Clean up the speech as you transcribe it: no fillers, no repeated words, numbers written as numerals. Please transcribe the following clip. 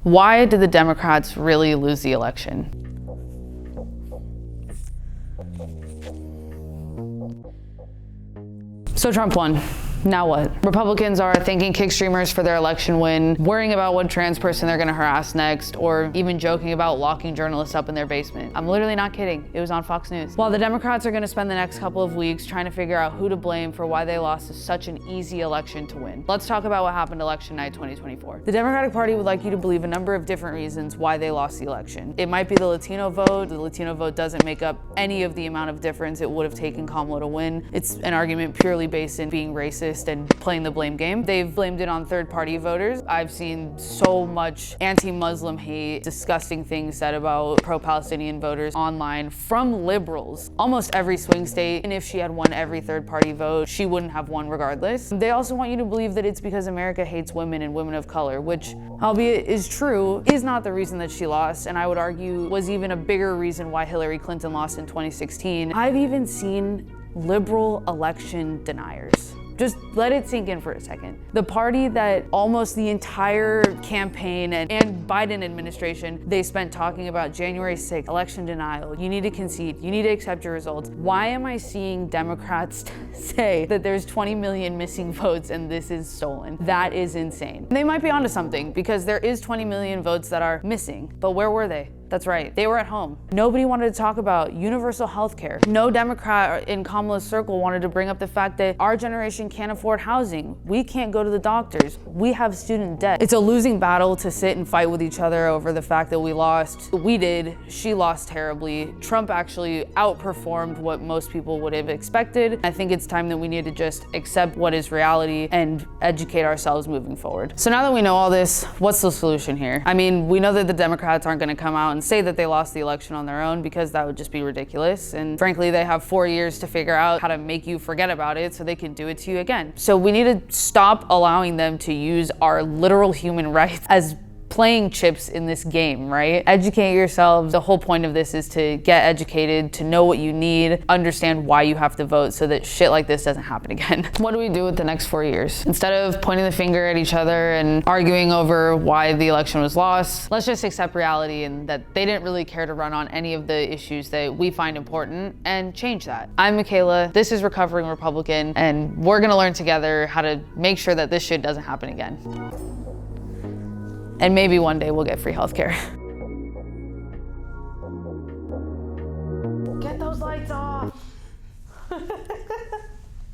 Why did the Democrats really lose the election? So Trump won. Now what? Republicans are thanking kick streamers for their election win, worrying about what trans person they're gonna harass next, or even joking about locking journalists up in their basement. I'm literally not kidding. It was on Fox News. While the Democrats are gonna spend the next couple of weeks trying to figure out who to blame for why they lost such an easy election to win. Let's talk about what happened election night 2024. The Democratic Party would like you to believe a number of different reasons why they lost the election. It might be the Latino vote. The Latino vote doesn't make up any of the amount of difference it would have taken Kamala to win. It's an argument purely based in being racist and playing the blame game. They've blamed it on third-party voters. I've seen so much anti-Muslim hate, disgusting things said about pro-Palestinian voters online from liberals. Almost every swing state, and if she had won every third-party vote, she wouldn't have won regardless. They also want you to believe that it's because America hates women and women of color, which, albeit is true, is not the reason that she lost, and I would argue was even a bigger reason why Hillary Clinton lost in 2016. I've even seen liberal election deniers. Just let it sink in for a second. The party that almost the entire campaign and Biden administration, they spent talking about January 6th, election denial. You need to concede, you need to accept your results. Why am I seeing Democrats say that there's 20 million missing votes and this is stolen? That is insane. They might be onto something because there is 20 million votes that are missing, but where were they? That's right, they were at home. Nobody wanted to talk about universal health care. No Democrat in Kamala's circle wanted to bring up the fact that our generation can't afford housing. We can't go to the doctors. We have student debt. It's a losing battle to sit and fight with each other over the fact that we lost. We did, she lost terribly. Trump actually outperformed what most people would have expected. I think it's time that we need to just accept what is reality and educate ourselves moving forward. So now that we know all this, what's the solution here? I mean, we know that the Democrats aren't gonna come out and say that they lost the election on their own because that would just be ridiculous. And frankly, they have 4 years to figure out how to make you forget about it so they can do it to you again. So we need to stop allowing them to use our literal human rights as playing chips in this game, right? Educate yourselves. The whole point of this is to get educated, to know what you need, understand why you have to vote so that shit like this doesn't happen again. What do we do with the next 4 years? Instead of pointing the finger at each other and arguing over why the election was lost, let's just accept reality and that they didn't really care to run on any of the issues that we find important and change that. I'm Michaela, this is Recovering Republican, and we're gonna learn together how to make sure that this shit doesn't happen again. And maybe one day we'll get free healthcare.